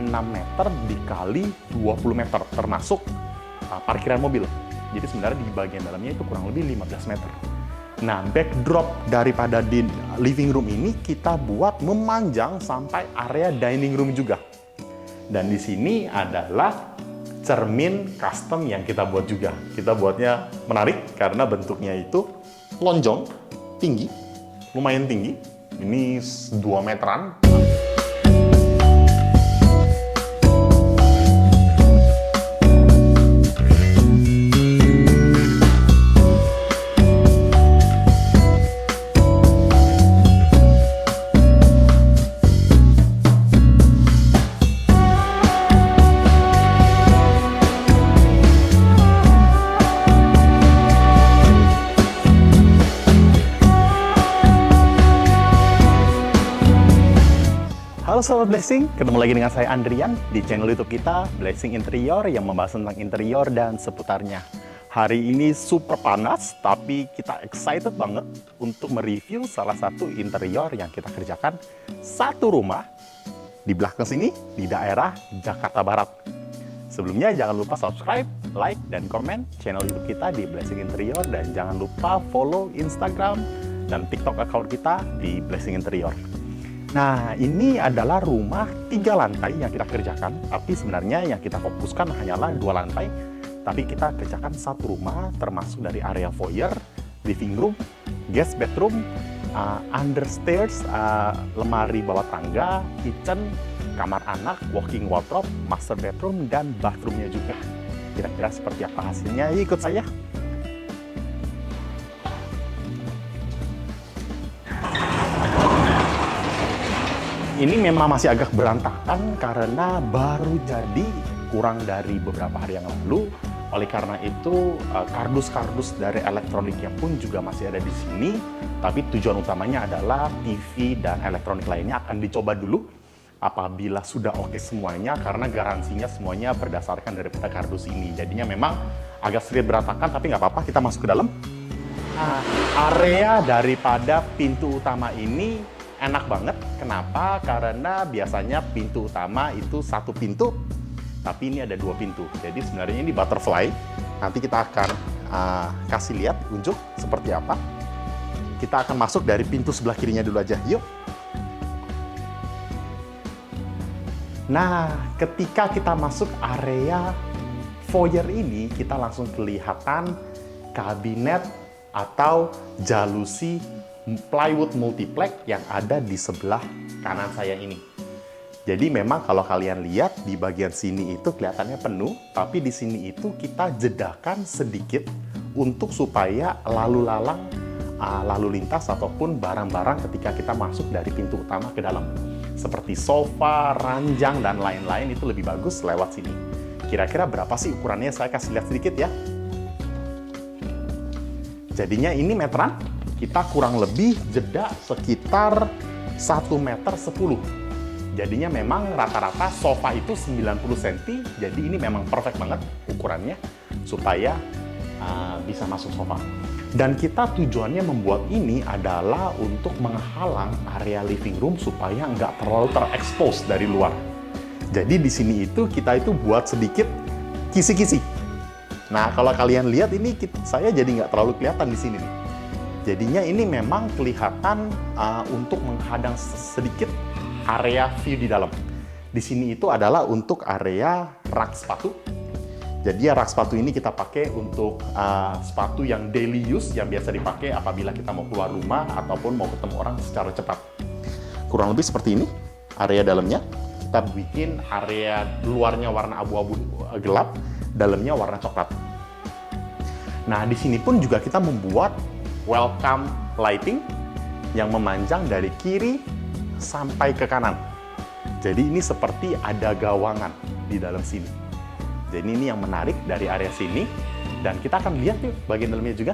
meter dikali 20 meter, termasuk parkiran mobil. Jadi sebenarnya di bagian dalamnya itu kurang lebih 15 meter. Nah, backdrop daripada di living room ini kita buat memanjang sampai area dining room juga. Dan di sini adalah cermin custom yang kita buat juga. Kita buatnya menarik karena bentuknya itu lonjong, tinggi, lumayan tinggi. Ini 2 meteran. Halo Sobat Blessing, ketemu lagi dengan saya Andrian di channel YouTube kita Blessing Interior yang membahas tentang interior dan seputarnya. Hari ini super panas, tapi kita excited banget untuk mereview salah satu interior yang kita kerjakan, satu rumah di belakang sini di daerah Jakarta Barat. Sebelumnya jangan lupa subscribe, like, dan komen channel YouTube kita di Blessing Interior, dan jangan lupa follow Instagram dan TikTok account kita di Blessing Interior. Nah, ini adalah rumah 3 lantai yang kita kerjakan, tapi sebenarnya yang kita fokuskan hanyalah 2 lantai, tapi kita kerjakan satu rumah termasuk dari area foyer, living room, guest bedroom, understairs, lemari bawah tangga, kitchen, kamar anak, walking wardrobe, master bedroom, dan bathroomnya juga. Kira-kira seperti apa hasilnya? Ikut saya. Ini memang masih agak berantakan karena baru jadi kurang dari beberapa hari yang lalu. Oleh karena itu, kardus-kardus dari elektroniknya pun juga masih ada di sini. Tapi tujuan utamanya adalah TV dan elektronik lainnya akan dicoba dulu apabila sudah oke semuanya, karena garansinya semuanya berdasarkan daripada kardus ini. Jadinya memang agak sedikit berantakan, tapi nggak apa-apa, kita masuk ke dalam. Nah, area daripada pintu utama ini enak banget. Kenapa? Karena biasanya pintu utama itu satu pintu, tapi ini ada 2 pintu. Jadi sebenarnya ini butterfly. Nanti kita akan kasih lihat, unjuk seperti apa. Kita akan masuk dari pintu sebelah kirinya dulu aja. Yuk. Nah, ketika kita masuk area foyer ini, kita langsung kelihatan kabinet atau jalusi plywood multiplex yang ada di sebelah kanan saya ini. Jadi memang kalau kalian lihat di bagian sini itu kelihatannya penuh, tapi di sini itu kita jedakan sedikit untuk supaya lalu lalang, lalu lintas ataupun barang-barang ketika kita masuk dari pintu utama ke dalam. Seperti sofa, ranjang, dan lain-lain itu lebih bagus lewat sini. Kira-kira berapa sih ukurannya? Saya kasih lihat sedikit ya. Jadinya ini meteran. Kita kurang lebih jeda sekitar 1,10 meter. Jadinya memang rata-rata sofa itu 90 cm, jadi ini memang perfect banget ukurannya supaya bisa masuk sofa. Dan kita tujuannya membuat ini adalah untuk menghalang area living room supaya nggak terlalu terekspos dari luar. Jadi di sini itu kita itu buat sedikit kisi-kisi. Nah, kalau kalian lihat ini saya jadi nggak terlalu kelihatan di sini nih. Jadinya ini memang kelihatan untuk menghadang sedikit area view di dalam. Di sini itu adalah untuk area rak sepatu. Jadi rak sepatu ini kita pakai untuk sepatu yang daily use, yang biasa dipakai apabila kita mau keluar rumah ataupun mau ketemu orang secara cepat. Kurang lebih seperti ini area dalamnya. Kita bikin area luarnya warna abu-abu gelap, dalamnya warna coklat. Nah, di sini pun juga kita membuat welcome lighting yang memanjang dari kiri sampai ke kanan. Jadi ini seperti ada gawangan di dalam sini. Jadi ini yang menarik dari area sini, dan kita akan lihat yuk bagian dalamnya juga.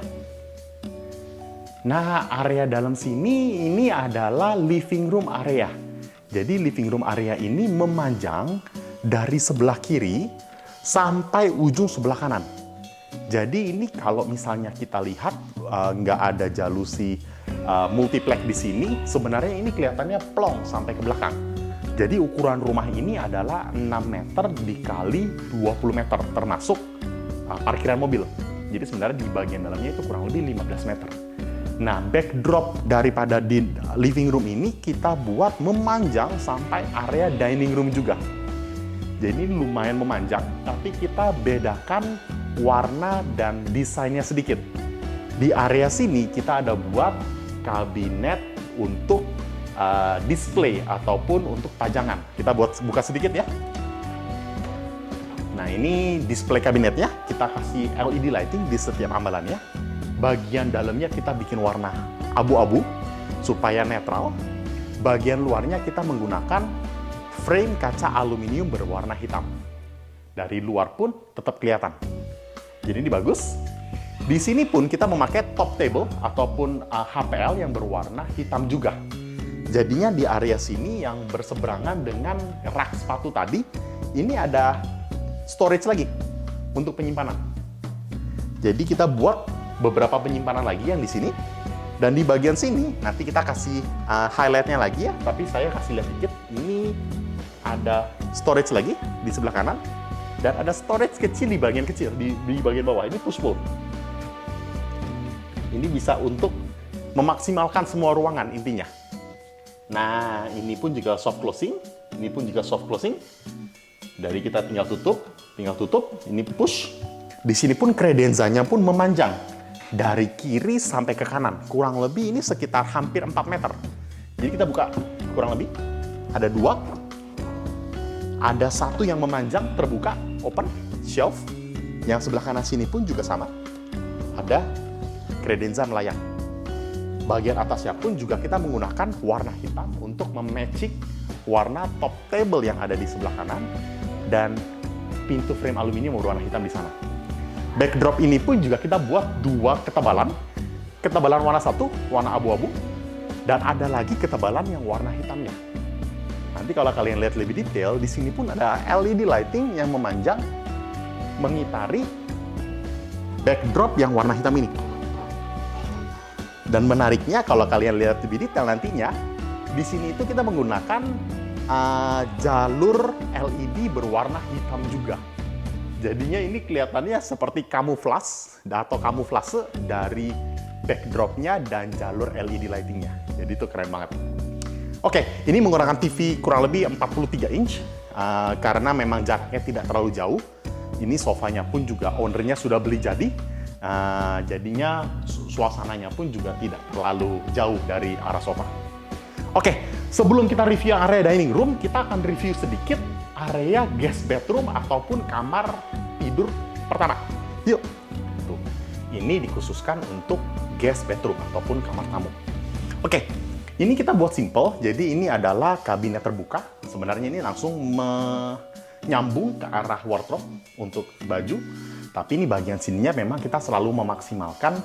Nah, area dalam sini ini adalah living room area. Jadi living room area ini memanjang dari sebelah kiri sampai ujung sebelah kanan. Jadi ini kalau misalnya kita lihat nggak ada jalusi multiplex di sini, sebenarnya ini kelihatannya plong sampai ke belakang. Jadi ukuran rumah ini adalah 6 meter dikali 20 meter, termasuk parkiran mobil. Jadi sebenarnya di bagian dalamnya itu kurang lebih 15 meter. Nah, backdrop daripada di living room ini kita buat memanjang sampai area dining room juga. Jadi lumayan memanjang, tapi kita bedakan warna dan desainnya sedikit. Di area sini kita ada buat kabinet untuk display ataupun untuk pajangan. Kita buka sedikit ya. Nah, ini display kabinetnya. Kita kasih LED lighting di setiap ambalannya. Bagian dalamnya kita bikin warna abu-abu supaya netral. Bagian luarnya kita menggunakan frame kaca aluminium berwarna hitam. Dari luar pun tetap kelihatan. Jadi ini bagus. Di sini pun kita memakai top table ataupun HPL yang berwarna hitam juga. Jadinya di area sini yang berseberangan dengan rak sepatu tadi, ini ada storage lagi untuk penyimpanan. Jadi kita buat beberapa penyimpanan lagi yang di sini. Dan di bagian sini nanti kita kasih highlightnya lagi ya, tapi saya kasih lihat dikit. Ini ada storage lagi di sebelah kanan dan ada storage kecil di bagian bagian bawah. Ini push pull. Ini bisa untuk memaksimalkan semua ruangan intinya. Nah, ini pun juga soft closing. Ini pun juga soft closing. Dari kita tinggal tutup. Ini push. Di sini pun credenzanya pun memanjang dari kiri sampai ke kanan. Kurang lebih ini sekitar hampir 4 meter. Jadi kita buka kurang lebih. Ada 2. Ada 1 yang memanjang terbuka, open, shelf. Yang sebelah kanan sini pun juga sama. Ada kredenza melayang. Bagian atasnya pun juga kita menggunakan warna hitam untuk mematching warna top table yang ada di sebelah kanan dan pintu frame aluminium berwarna hitam di sana. Backdrop ini pun juga kita buat 2 ketebalan. Ketebalan warna 1, warna abu-abu, dan ada lagi ketebalan yang warna hitamnya. Nanti kalau kalian lihat lebih detail, di sini pun ada LED lighting yang memanjang mengitari backdrop yang warna hitam ini. Dan menariknya kalau kalian lihat lebih detail nantinya, di sini itu kita menggunakan jalur LED berwarna hitam juga. Jadinya ini kelihatannya seperti kamuflase atau kamuflase dari backdropnya dan jalur LED lightingnya. Jadi itu keren banget. Oke, ini menggunakan TV kurang lebih 43 inch karena memang jaraknya tidak terlalu jauh. Ini sofanya pun juga ownernya sudah beli jadi. Jadinya suasananya pun juga tidak terlalu jauh dari arah sofa. Oke, sebelum kita review area dining room, kita akan review sedikit area guest bedroom ataupun kamar tidur pertama. Yuk. Tuh. Ini dikhususkan untuk guest bedroom ataupun kamar tamu. Oke, ini kita buat simple. Jadi ini adalah kabinet terbuka. Sebenarnya ini langsung menyambung ke arah wardrobe untuk baju. Tapi ini bagian sininya memang kita selalu memaksimalkan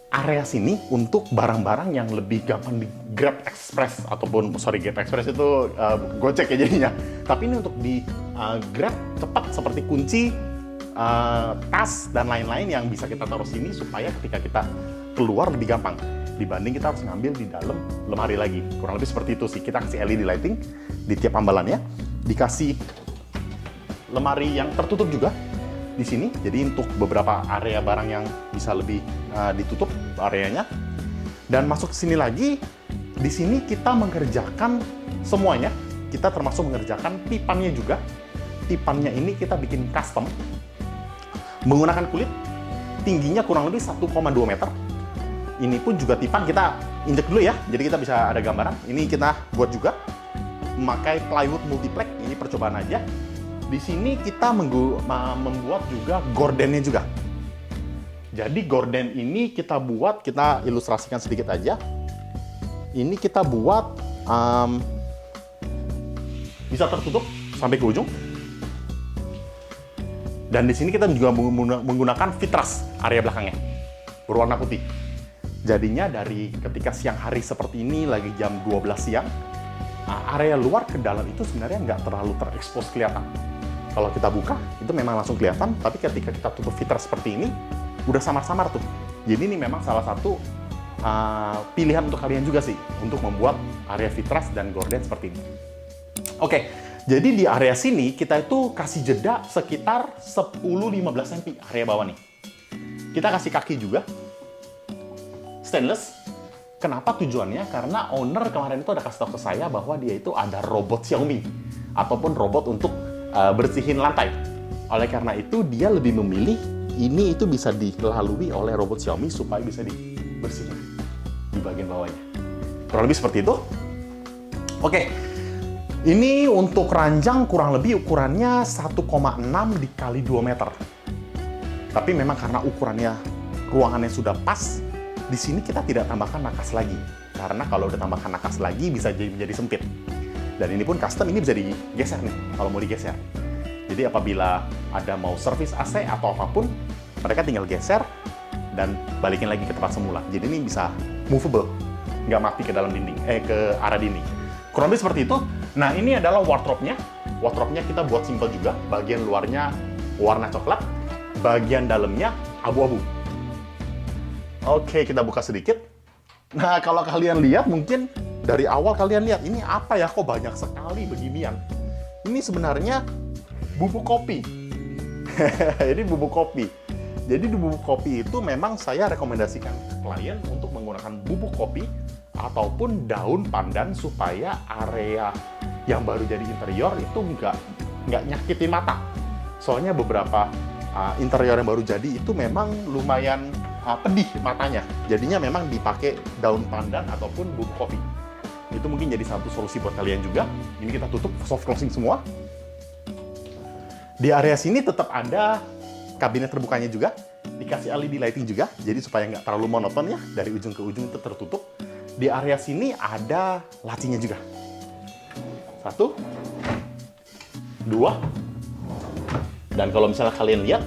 area sini untuk barang-barang yang lebih gampang di Grab Express ataupun Grab Express itu Gojek ya jadinya. Tapi ini untuk di Grab cepat seperti kunci, tas dan lain-lain yang bisa kita taruh sini supaya ketika kita keluar lebih gampang dibanding kita harus ngambil di dalam lemari lagi. Kurang lebih seperti itu sih. Kita kasih LED lighting di tiap ambalannya, dikasih lemari yang tertutup juga di sini, jadi untuk beberapa area barang yang bisa lebih ditutup areanya. Dan masuk ke sini lagi, di sini kita mengerjakan semuanya. Kita termasuk mengerjakan tipannya juga. Tipannya ini kita bikin custom menggunakan kulit, tingginya kurang lebih 1,2 meter. Ini pun juga tipan kita injek dulu ya, jadi kita bisa ada gambaran. Ini kita buat juga memakai plywood multiplex. Ini percobaan aja. Di sini kita membuat juga gordennya juga. Jadi gorden ini kita buat, kita ilustrasikan sedikit aja. Ini kita buat bisa tertutup sampai ke ujung. Dan di sini kita juga menggunakan vitras area belakangnya berwarna putih. Jadinya dari ketika siang hari seperti ini, lagi jam 12 siang, area luar ke dalam itu sebenarnya nggak terlalu terekspos kelihatan. Kalau kita buka, itu memang langsung kelihatan, tapi ketika kita tutup vitras seperti ini, udah samar-samar tuh. Jadi ini memang salah satu pilihan untuk kalian juga sih, untuk membuat area vitras dan gorden seperti ini. Oke, jadi di area sini kita itu kasih jeda sekitar 10-15 cm area bawah nih. Kita kasih kaki juga, stainless. Kenapa tujuannya? Karena owner kemarin itu ada kasih tahu ke saya bahwa dia itu ada robot Xiaomi ataupun robot untuk bersihin lantai. Oleh karena itu dia lebih memilih ini itu bisa dilalui oleh robot Xiaomi supaya bisa dibersihin di bagian bawahnya. Kurang lebih seperti itu. Oke, ini untuk ranjang kurang lebih ukurannya 1,6 dikali 2 meter. Tapi memang karena ukurannya ruangannya sudah pas, di sini kita tidak tambahkan nakas lagi. Karena kalau udah tambahkan nakas lagi bisa menjadi sempit. Dan ini pun custom, ini bisa digeser nih kalau mau digeser. Jadi apabila ada mau servis AC atau apapun, mereka tinggal geser dan balikin lagi ke tempat semula. Jadi ini bisa movable, nggak mati ke dalam dinding, ke arah dinding. Kurang lebih seperti itu. Nah ini adalah wardrobe-nya. Wardrobe-nya kita buat simple juga. Bagian luarnya warna coklat, bagian dalamnya abu-abu. Oke, kita buka sedikit. Nah kalau kalian lihat mungkin dari awal kalian lihat ini apa ya, kok banyak sekali beginian. Ini sebenarnya bubuk kopi. Ini bubuk kopi. Jadi di bubuk kopi itu memang saya rekomendasikan ke klien untuk menggunakan bubuk kopi ataupun daun pandan supaya area yang baru jadi interior itu nggak nyakitin mata. Soalnya beberapa interior yang baru jadi itu memang lumayan pedih matanya. Jadinya memang dipakai daun pandan ataupun bubuk kopi. Itu mungkin jadi satu solusi buat kalian juga. Ini kita tutup soft closing semua. Di area sini tetap ada kabinet terbukanya juga, dikasih LED lighting juga, jadi supaya nggak terlalu monoton ya, dari ujung ke ujung itu tertutup. Di area sini ada lacinya juga. 1, 2, dan kalau misalnya kalian lihat,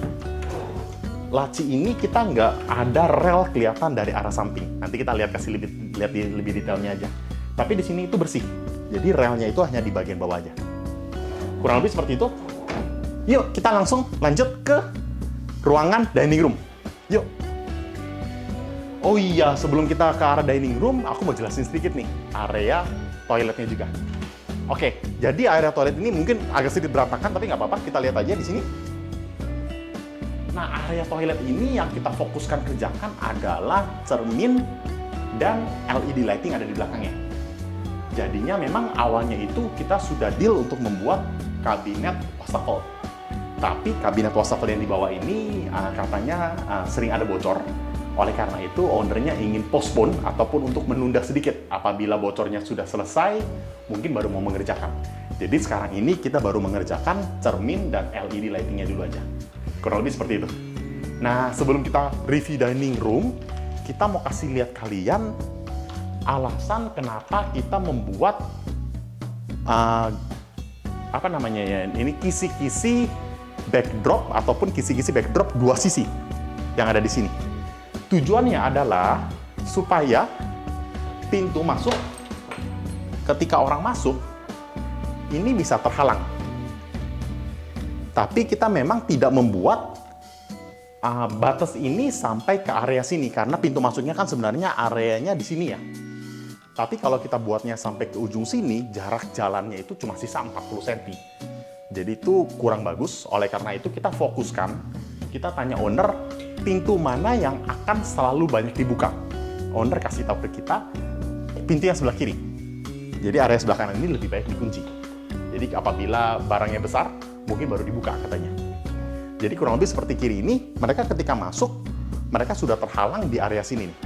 laci ini kita nggak ada rel kelihatan dari arah samping. Nanti kita lihat lebih detailnya aja. Tapi di sini itu bersih, jadi relnya itu hanya di bagian bawah aja. Kurang lebih seperti itu. Yuk, kita langsung lanjut ke ruangan dining room. Yuk. Oh iya, sebelum kita ke arah dining room, aku mau jelasin sedikit nih, area toiletnya juga. Oke, jadi area toilet ini mungkin agak sedikit berantakan, tapi nggak apa-apa, kita lihat aja di sini. Nah, area toilet ini yang kita fokuskan kerjakan adalah cermin dan LED lighting ada di belakangnya. Jadinya memang awalnya itu kita sudah deal untuk membuat kabinet wastafel. Tapi kabinet wastafel yang di bawah ini katanya sering ada bocor. Oleh karena itu, ownernya ingin postpone ataupun untuk menunda sedikit. Apabila bocornya sudah selesai, mungkin baru mau mengerjakan. Jadi sekarang ini kita baru mengerjakan cermin dan LED lightingnya dulu aja. Kurang lebih seperti itu. Nah, sebelum kita review dining room, kita mau kasih lihat kalian alasan kenapa kita membuat ini kisi-kisi backdrop ataupun kisi-kisi backdrop 2 sisi yang ada di sini. Tujuannya adalah supaya pintu masuk ketika orang masuk ini bisa terhalang. Tapi kita memang tidak membuat batas ini sampai ke area sini karena pintu masuknya kan sebenarnya areanya di sini ya. Tapi kalau kita buatnya sampai ke ujung sini, jarak jalannya itu cuma sisa 40 cm. Jadi itu kurang bagus, oleh karena itu kita fokuskan, kita tanya owner, pintu mana yang akan selalu banyak dibuka. Owner kasih tahu ke kita, pintu yang sebelah kiri. Jadi area sebelah kanan ini lebih baik dikunci. Jadi apabila barangnya besar, mungkin baru dibuka katanya. Jadi kurang lebih seperti kiri ini, mereka ketika masuk, mereka sudah terhalang di area sini nih.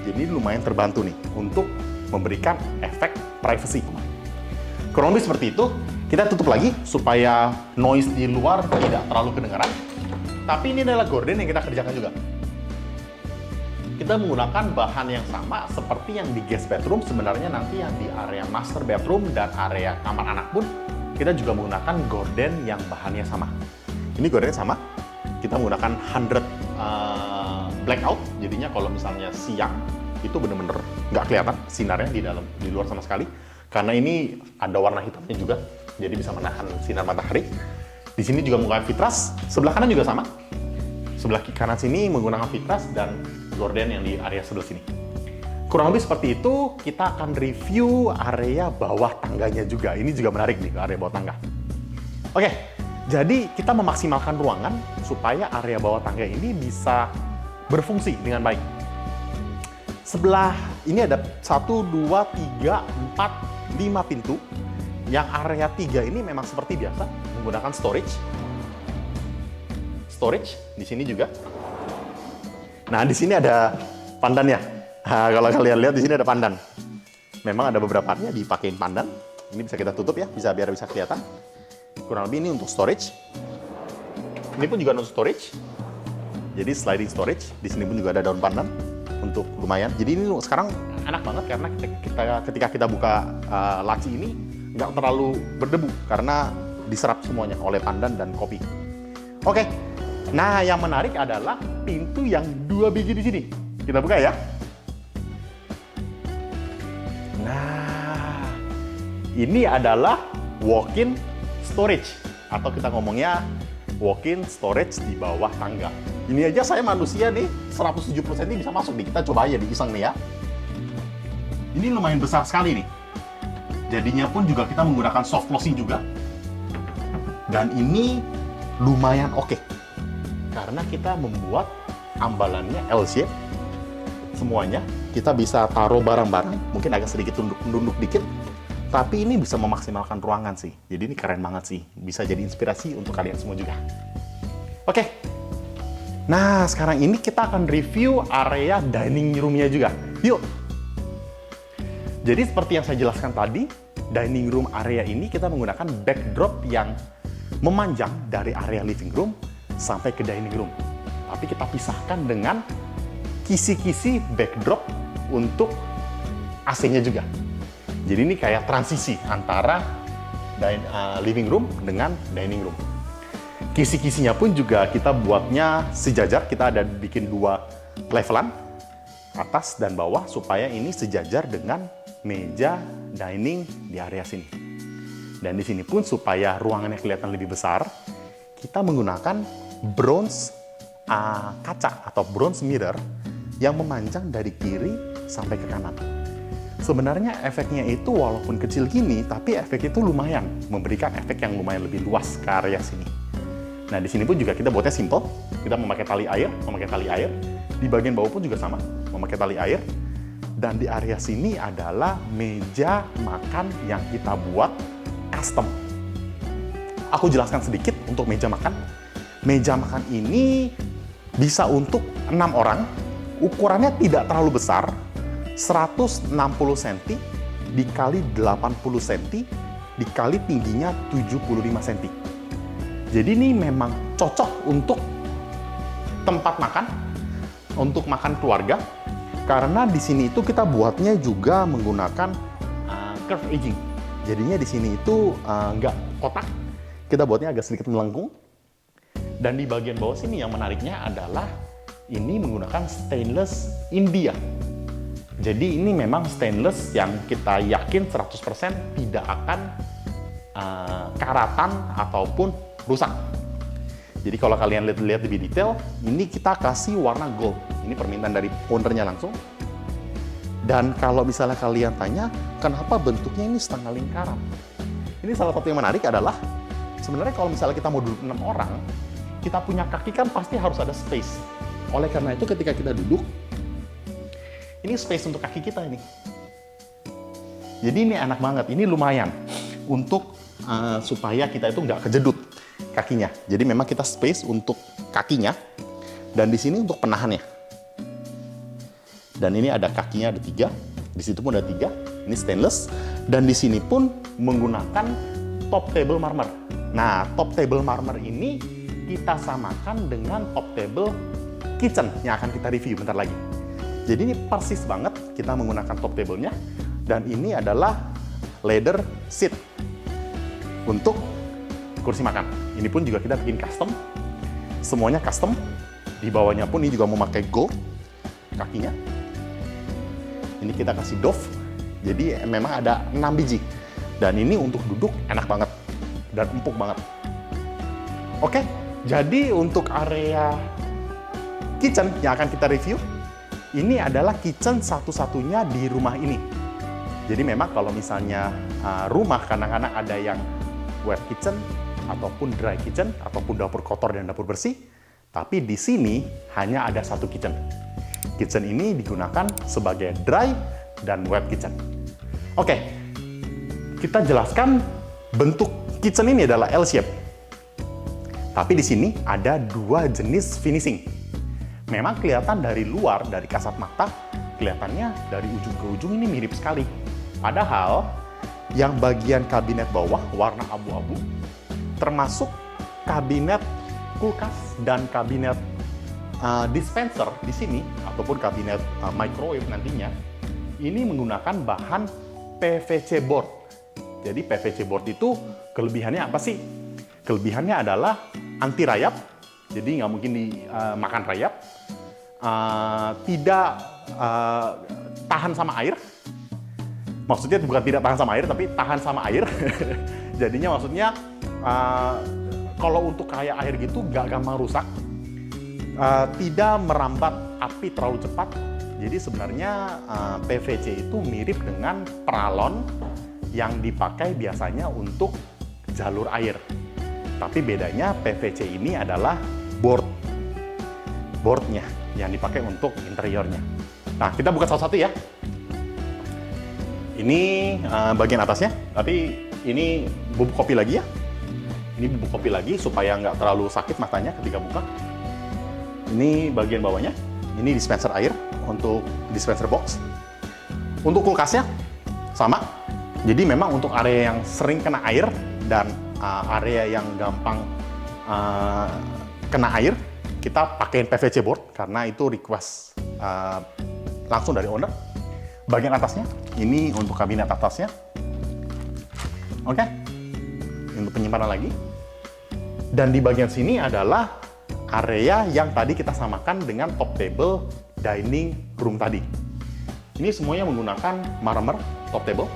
Jadi lumayan terbantu nih, untuk memberikan efek privacy. Kurang lebih seperti itu. Kita tutup lagi supaya noise di luar tidak terlalu kedengaran. Tapi ini adalah gorden yang kita kerjakan juga. Kita menggunakan bahan yang sama seperti yang di guest bedroom. Sebenarnya nanti yang di area master bedroom dan area kamar anak pun kita juga menggunakan gorden yang bahannya sama. Ini gordennya sama. Kita menggunakan 100 blackout. Jadinya kalau misalnya siang itu benar-benar nggak kelihatan sinarnya di luar sama sekali. Karena ini ada warna hitamnya juga. Jadi bisa menahan sinar matahari. Di sini juga menggunakan vitras. Sebelah kanan juga sama. Sebelah kanan sini menggunakan vitras dan gorden yang di area sebelah sini. kurang lebih seperti itu. Kita akan review area bawah tangganya juga. Ini juga menarik nih, area bawah tangga. Oke, jadi kita memaksimalkan ruangan supaya area bawah tangga ini bisa berfungsi dengan baik. Sebelah ini ada 1, 2, 3, 4, 5 pintu. Yang area 3 ini memang seperti biasa menggunakan storage. Storage di sini juga. Nah, di sini ada pandannya. Nah, kalau kalian lihat di sini ada pandan. Memang ada beberapa dipakein pandan. Ini bisa kita tutup ya, biar bisa kelihatan. Kurang lebih ini untuk storage. Ini pun juga untuk storage. Jadi sliding storage. Di sini pun juga ada daun pandan untuk lumayan. Jadi ini sekarang enak banget karena ketika kita buka laci ini nggak terlalu berdebu karena diserap semuanya oleh pandan dan kopi. Oke. Nah, yang menarik adalah pintu yang 2 biji di sini. Kita buka ya. Nah, ini adalah walk-in storage atau kita ngomongnya walk-in storage di bawah tangga. Ini aja saya manusia nih 170 cm bisa masuk nih. Kita coba aja diiseng nih ya. Ini lumayan besar sekali nih. Jadinya pun juga kita menggunakan soft closing juga. Dan ini lumayan oke. Karena kita membuat ambalannya L-shape. Semuanya kita bisa taruh barang-barang, mungkin agak sedikit tunduk dikit, tapi ini bisa memaksimalkan ruangan sih. Jadi ini keren banget sih, bisa jadi inspirasi untuk kalian semua juga. Oke, nah sekarang ini kita akan review area dining room-nya juga. Yuk! Jadi seperti yang saya jelaskan tadi, dining room area ini kita menggunakan backdrop yang memanjang dari area living room sampai ke dining room. Tapi kita pisahkan dengan kisi-kisi backdrop untuk AC-nya juga. Jadi ini kayak transisi antara living room dengan dining room. Kisi-kisinya pun juga kita buatnya sejajar. Kita ada bikin 2 levelan, atas dan bawah, supaya ini sejajar dengan meja dining di area sini. Dan di sini pun supaya ruangannya kelihatan lebih besar, kita menggunakan bronze kaca atau bronze mirror yang memanjang dari kiri sampai ke kanan. Sebenarnya efeknya itu walaupun kecil gini, tapi efek itu lumayan, memberikan efek yang lumayan lebih luas ke area sini. Nah, di sini pun juga kita buatnya simple. Kita memakai tali air. Di bagian bawah pun juga sama, memakai tali air. Dan di area sini adalah meja makan yang kita buat custom. Aku jelaskan sedikit untuk meja makan. Meja makan ini bisa untuk 6 orang. Ukurannya tidak terlalu besar, 160 cm dikali 80 cm dikali tingginya 75 cm. Jadi ini memang cocok untuk tempat makan, untuk makan keluarga, karena di sini itu kita buatnya juga menggunakan curve aging. Jadinya di sini itu nggak kotak, kita buatnya agak sedikit melengkung. Dan di bagian bawah sini yang menariknya adalah ini menggunakan stainless India. Jadi ini memang stainless yang kita yakin 100% tidak akan karatan ataupun rusak. Jadi kalau kalian lihat lebih detail, ini kita kasih warna gold. Ini permintaan dari ownernya langsung. Dan kalau misalnya kalian tanya, kenapa bentuknya ini setengah lingkaran? Ini salah satu yang menarik adalah, sebenarnya kalau misalnya kita mau duduk 6 orang, kita punya kaki kan pasti harus ada space. Oleh karena itu ketika kita duduk, ini space untuk kaki kita ini. Jadi ini enak banget, ini lumayan untuk supaya kita itu nggak kejedut kakinya. Jadi memang kita space untuk kakinya, dan di sini untuk penahannya. Dan ini ada kakinya ada 3, di situ pun ada 3. Ini stainless, dan di sini pun menggunakan top table marmer. Nah, top table marmer ini kita samakan dengan top table kitchen yang akan kita review bentar lagi. Jadi ini persis banget kita menggunakan top table-nya, dan ini adalah leather seat untuk kursi makan. Ini pun juga kita bikin custom, semuanya custom. Di bawahnya pun ini juga memakai gold kakinya. Ini kita kasih doff, jadi memang ada 6 biji. Dan ini untuk duduk enak banget dan empuk banget. Oke, jadi untuk area kitchen yang akan kita review, ini adalah kitchen satu-satunya di rumah ini. Jadi memang kalau misalnya rumah kadang-kadang ada yang wet kitchen, ataupun dry kitchen, ataupun dapur kotor dan dapur bersih. Tapi di sini hanya ada satu kitchen. Kitchen ini digunakan sebagai dry dan wet kitchen. Oke, kita jelaskan bentuk kitchen ini adalah L-shape. Tapi di sini ada dua jenis finishing. Memang kelihatan dari luar, dari kasat mata, kelihatannya dari ujung ke ujung ini mirip sekali. Padahal yang bagian kabinet bawah warna abu-abu, termasuk kabinet kulkas dan kabinet dispenser di sini, ataupun kabinet microwave nantinya, ini menggunakan bahan PVC board. Jadi PVC board itu kelebihannya apa sih? Kelebihannya adalah anti rayap, jadi nggak mungkin dimakan rayap, tidak tahan sama air. Maksudnya bukan tidak tahan sama air, tapi tahan sama air. Jadinya maksudnya kalau untuk kayak air gitu nggak gampang rusak, tidak merambat api terlalu cepat. Jadi sebenarnya PVC itu mirip dengan peralon yang dipakai biasanya untuk jalur air. Tapi bedanya PVC ini adalah boardnya yang dipakai untuk interiornya. Nah, kita buka satu-satu ya. Ini bagian atasnya, tapi ini bubuk kopi lagi ya. Ini bubuk kopi lagi supaya nggak terlalu sakit matanya ketika buka. Ini bagian bawahnya. Ini dispenser air untuk dispenser box. Untuk kulkasnya sama. Jadi memang untuk area yang sering kena air dan area yang gampang kena air, kita pakai PVC board karena itu request langsung dari owner. Bagian atasnya, ini untuk kabinet atasnya. Oke, untuk penyimpanan lagi. Dan di bagian sini adalah area yang tadi kita samakan dengan top table dining room tadi. Ini semuanya menggunakan marmer top table.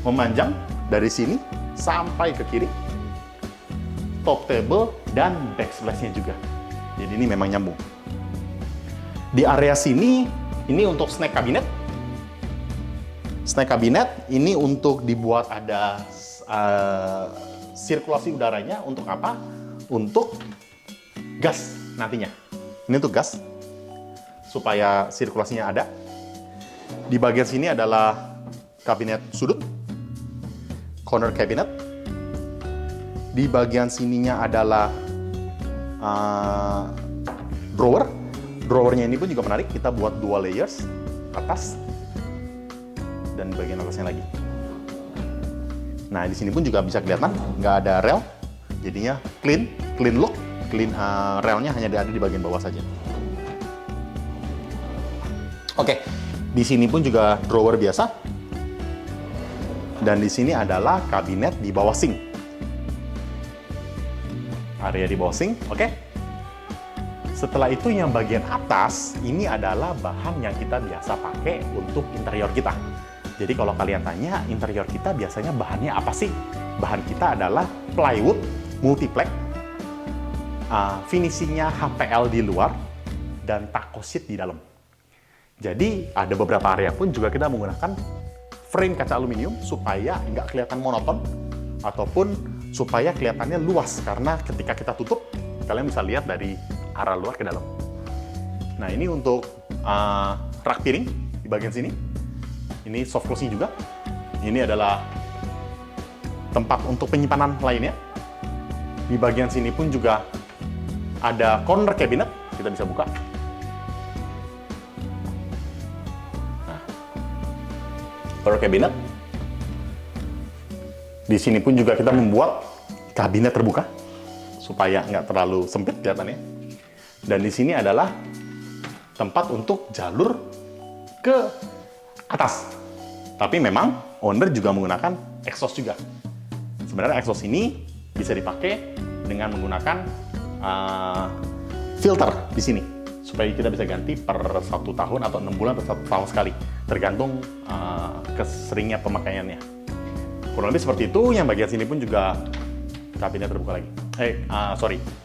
Memanjang dari sini sampai ke kiri. Top table dan backsplash-nya juga. Jadi ini memang nyambung. Di area sini, ini untuk snack cabinet. Snack cabinet ini untuk dibuat ada sirkulasi udaranya. Untuk apa? Untuk gas nantinya. Ini untuk gas, supaya sirkulasinya ada. Di bagian sini adalah kabinet sudut, corner cabinet. Di bagian sininya adalah drawer. Drawernya ini pun juga menarik, kita buat dua layers, atas dan bagian atasnya lagi. Nah, di sini pun juga bisa kelihatan nggak ada rel, jadinya clean look, relnya hanya ada di bagian bawah saja. Oke, di sini pun juga drawer biasa, dan di sini adalah kabinet di bawah sink. Area di bawah sink, oke. Setelah itu yang bagian atas, ini adalah bahan yang kita biasa pakai untuk interior kita. Jadi kalau kalian tanya, interior kita biasanya bahannya apa sih? Bahan kita adalah plywood multiplex, finishingnya HPL di luar, dan taco sheet di dalam. Jadi ada beberapa area pun juga kita menggunakan frame kaca aluminium supaya nggak kelihatan monoton, ataupun supaya kelihatannya luas, karena ketika kita tutup, kalian bisa lihat dari arah luar ke dalam. Nah, ini untuk rak piring di bagian sini. Ini soft closing juga. Ini adalah tempat untuk penyimpanan lainnya. Di bagian sini pun juga ada corner cabinet, kita bisa buka. Nah, corner cabinet. Di sini pun juga kita membuat kabinet terbuka supaya nggak terlalu sempit kelihatannya. Dan di sini adalah tempat untuk jalur ke atas. Tapi memang owner juga menggunakan exhaust juga. Sebenarnya exhaust ini bisa dipakai dengan menggunakan filter di sini, supaya kita bisa ganti per 1 tahun atau 6 bulan atau 1 tahun sekali, tergantung keseringnya pemakaiannya. Kurang lebih seperti itu. Yang bagian sini pun juga kabinet terbuka lagi.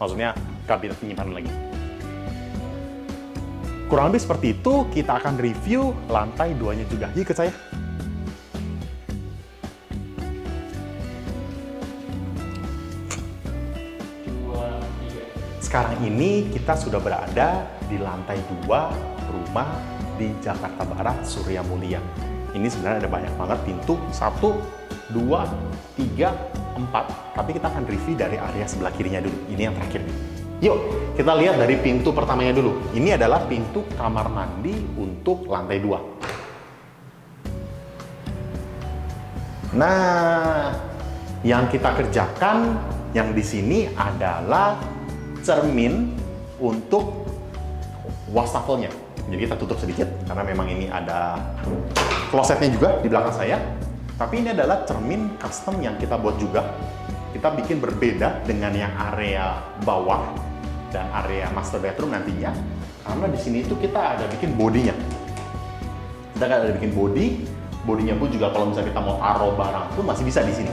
Maksudnya kabinet penyimpanan lagi. kurang lebih seperti itu. Kita akan review lantai 2-nya juga. Yuk ikut saya. Sekarang ini kita sudah berada di lantai 2 rumah di Jakarta Barat, Surya Mulia. Ini sebenarnya ada banyak banget pintu, 1, 2, 3, 4. Tapi kita akan review dari area sebelah kirinya dulu. Ini yang terakhir nih. Yuk, kita lihat dari pintu pertamanya dulu. Ini adalah pintu kamar mandi untuk lantai 2. Nah, yang kita kerjakan yang di sini adalah cermin untuk wastafelnya. Jadi kita tutup sedikit karena memang ini ada klosetnya juga di belakang saya. Tapi ini adalah cermin custom yang kita buat juga. Kita bikin berbeda dengan yang area bawah dan area master bedroom nantinya. Karena di sini itu kita ada bikin bodinya. Kita ada bikin bodinya pun juga kalau misalnya kita mau taruh barang pun masih bisa di sini.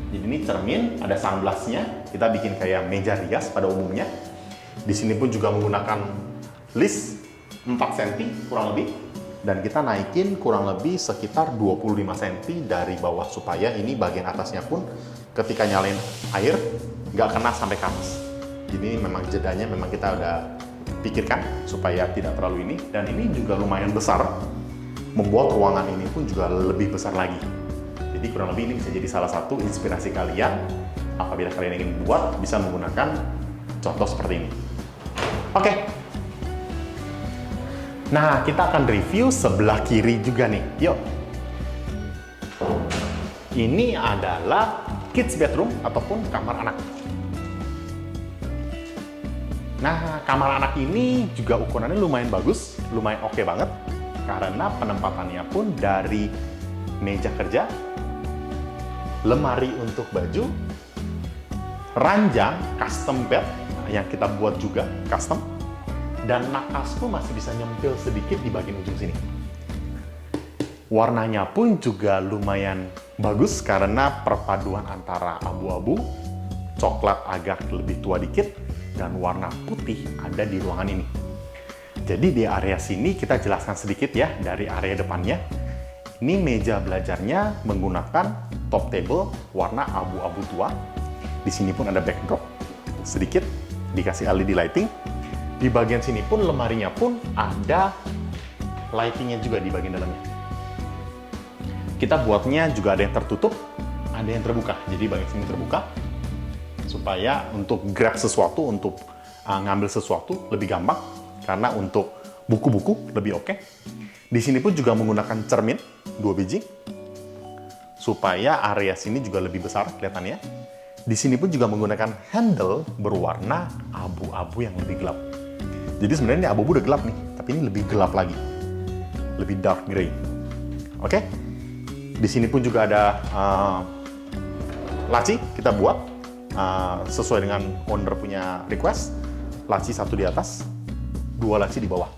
Jadi ini cermin, ada sunblassnya. Kita bikin kayak meja rias pada umumnya. Di sini pun juga menggunakan list 4 cm kurang lebih. Dan kita naikin kurang lebih sekitar 25 cm dari bawah supaya ini bagian atasnya pun ketika nyalain air nggak kena sampai ke atas. Jadi memang jedanya memang kita udah pikirkan supaya tidak terlalu ini. Dan ini juga lumayan besar, membuat ruangan ini pun juga lebih besar lagi. Jadi kurang lebih ini bisa jadi salah satu inspirasi kalian apabila kalian ingin buat, bisa menggunakan contoh seperti ini. Oke. Nah, kita akan review sebelah kiri juga nih. Yuk. Ini adalah kids bedroom ataupun kamar anak. Nah, kamar anak ini juga ukurannya lumayan bagus, lumayan oke banget. Karena penempatannya pun dari meja kerja, lemari untuk baju, ranjang custom bed yang kita buat juga custom, dan nakas pun masih bisa nyempil sedikit di bagian ujung sini. Warnanya pun juga lumayan bagus karena perpaduan antara abu-abu, coklat agak lebih tua dikit, dan warna putih ada di ruangan ini. Jadi di area sini kita jelaskan sedikit ya dari area depannya. Ini meja belajarnya menggunakan top table warna abu-abu tua. Di sini pun ada backdrop sedikit, dikasih LED lighting. Di bagian sini pun lemarinya pun ada lightingnya juga di bagian dalamnya. Kita buatnya juga ada yang tertutup, ada yang terbuka. Jadi bagian sini terbuka supaya untuk grab sesuatu, untuk ngambil sesuatu lebih gampang. Karena untuk buku-buku lebih oke. Di sini pun juga menggunakan cermin 2 biji supaya area sini juga lebih besar kelihatannya. Di sini pun juga menggunakan handle berwarna abu-abu yang lebih gelap. Jadi sebenarnya ini abu-abu udah gelap nih, tapi ini lebih gelap lagi, lebih dark gray. Oke, di sini pun juga ada laci kita buat sesuai dengan owner punya request. Laci 1 di atas, 2 laci di bawah.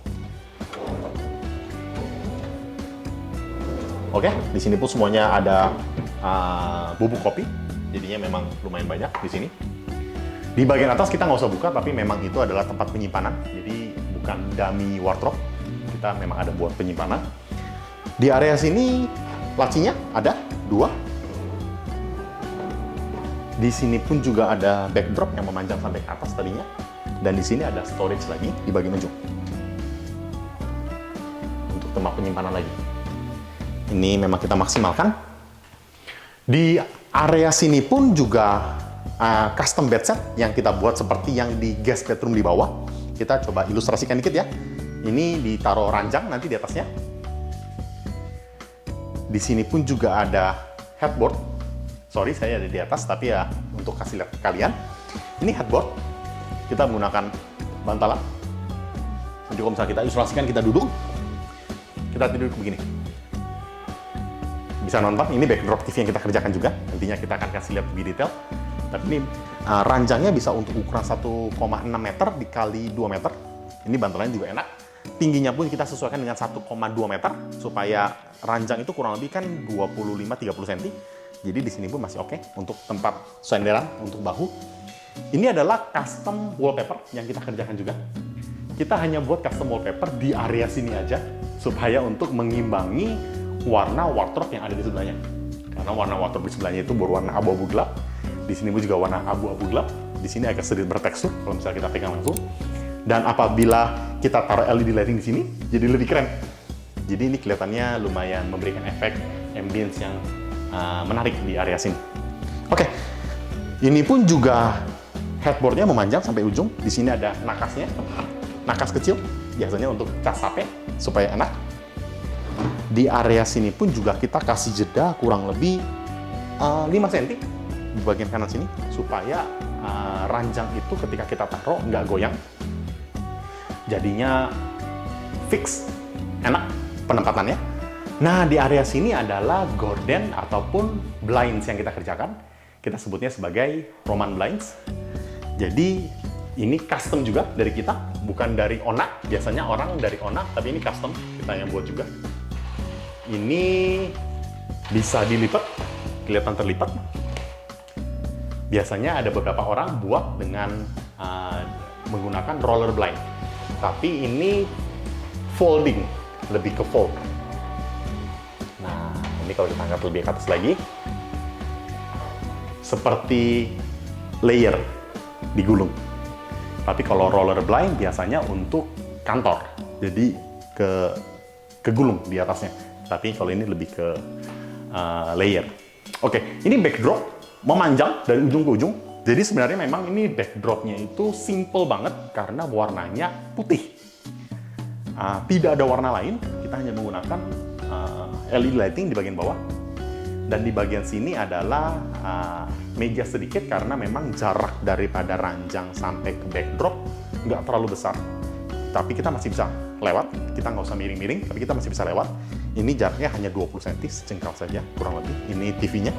Oke, di sini pun semuanya ada bubuk kopi, jadinya memang lumayan banyak di sini. Di bagian atas kita nggak usah buka, tapi memang itu adalah tempat penyimpanan, jadi bukan dummy wardrobe. Kita memang ada buat penyimpanan. Di area sini lacinya ada 2. Di sini pun juga ada backdrop yang memanjang sampai ke atas tadinya, dan di sini ada storage lagi di bagian ujung untuk tempat penyimpanan lagi. Ini memang kita maksimalkan. Di area sini pun juga custom bed set yang kita buat seperti yang di guest bedroom di bawah. Kita coba ilustrasikan dikit ya. Ini ditaruh ranjang nanti di atasnya. Di sini pun juga ada headboard. Sorry, saya ada di atas, tapi ya untuk kasih lihat ke kalian. Ini headboard. Kita menggunakan bantalan. Nanti kalau misalnya kita ilustrasikan, kita duduk. Kita tidur begini. Bisa nonton, ini backdrop TV yang kita kerjakan juga. Nantinya kita akan kasih lihat lebih detail. Tapi ini ranjangnya bisa untuk ukuran 1,6 meter dikali 2 meter. Ini bantalannya juga enak. Tingginya pun kita sesuaikan dengan 1,2 meter supaya ranjang itu kurang lebih kan 25-30 cm. Jadi di sini pun masih oke untuk tempat senderan untuk bahu. Ini adalah custom wallpaper yang kita kerjakan juga. kita hanya buat custom wallpaper di area sini aja, supaya untuk mengimbangi warna wardrobe yang ada di sebelahnya. Karena warna wardrobe di sebelahnya itu berwarna abu-abu gelap, di sini pun juga warna abu-abu gelap, di sini agak sedikit bertekstur kalau misalnya kita pegang langsung. Dan apabila kita taruh LED lighting di sini, jadi lebih keren. Jadi ini kelihatannya lumayan memberikan efek ambience yang menarik di area sini. Oke, ini pun juga headboardnya memanjang sampai ujung. Di sini ada nakasnya, nakas kecil, biasanya untuk cas HP supaya enak. Di area sini pun juga kita kasih jeda kurang lebih 5 cm di bagian kanan sini, supaya ranjang itu ketika kita taruh nggak goyang. Jadinya fix, enak penempatannya. Nah, di area sini adalah gorden ataupun blinds yang kita kerjakan. Kita sebutnya sebagai Roman blinds. Jadi, ini custom juga dari kita, bukan dari Onak. Biasanya orang dari Onak, tapi ini custom, kita yang buat juga. Ini bisa dilipat, kelihatan terlipat. Biasanya ada beberapa orang buat dengan menggunakan roller blind. Tapi ini folding, lebih ke fold. Nah, ini kalau kita angkat lebih ke atas lagi, seperti layer digulung. Tapi kalau roller blind biasanya untuk kantor, jadi kegulung di atasnya. Tapi kalau ini lebih ke layer. Oke, ini backdrop memanjang dari ujung ke ujung. Jadi sebenarnya memang ini backdropnya itu simple banget karena warnanya putih. Tidak ada warna lain, kita hanya menggunakan LED lighting di bagian bawah. Dan di bagian sini adalah meja sedikit karena memang jarak daripada ranjang sampai ke backdrop nggak terlalu besar. Tapi kita masih bisa lewat, kita nggak usah miring-miring, tapi kita masih bisa lewat. Ini jaraknya hanya 20 cm, secengkal saja, kurang lebih. Ini TV-nya,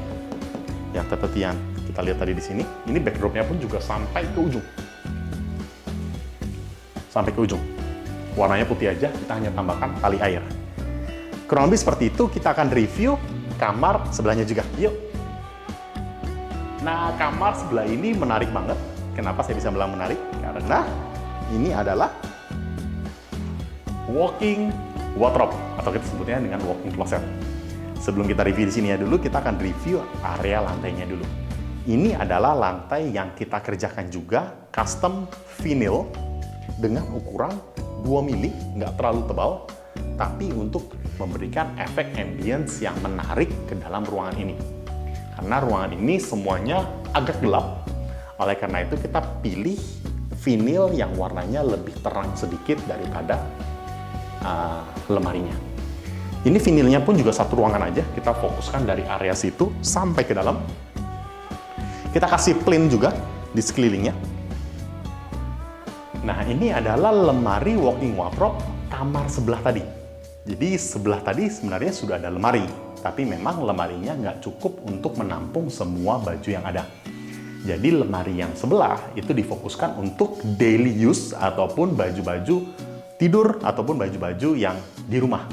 yang seperti yang kita lihat tadi di sini. Ini backdropnya pun juga sampai ke ujung. Sampai ke ujung. Warnanya putih aja, kita hanya tambahkan tali air. Kurang lebih seperti itu, kita akan review kamar sebelahnya juga. Yuk! Nah, kamar sebelah ini menarik banget. Kenapa saya bisa bilang menarik? Karena ini adalah walking wardrobe, atau kita sebutnya dengan walking closet. Sebelum kita review di sini ya dulu, kita akan review area lantainya dulu. Ini adalah lantai yang kita kerjakan juga custom vinyl dengan ukuran 2 mili, nggak terlalu tebal, tapi untuk memberikan efek ambience yang menarik ke dalam ruangan ini. Karena ruangan ini semuanya agak gelap, oleh karena itu kita pilih vinyl yang warnanya lebih terang sedikit daripada lemarinya. Ini vinilnya pun juga satu ruangan aja, kita fokuskan dari area situ sampai ke dalam. Kita kasih plain juga di sekelilingnya. Nah, ini adalah lemari walking wardrobe kamar sebelah tadi. Jadi sebelah tadi sebenarnya sudah ada lemari, tapi memang lemarinya nggak cukup untuk menampung semua baju yang ada. Jadi lemari yang sebelah itu difokuskan untuk daily use ataupun baju-baju tidur ataupun baju-baju yang di rumah.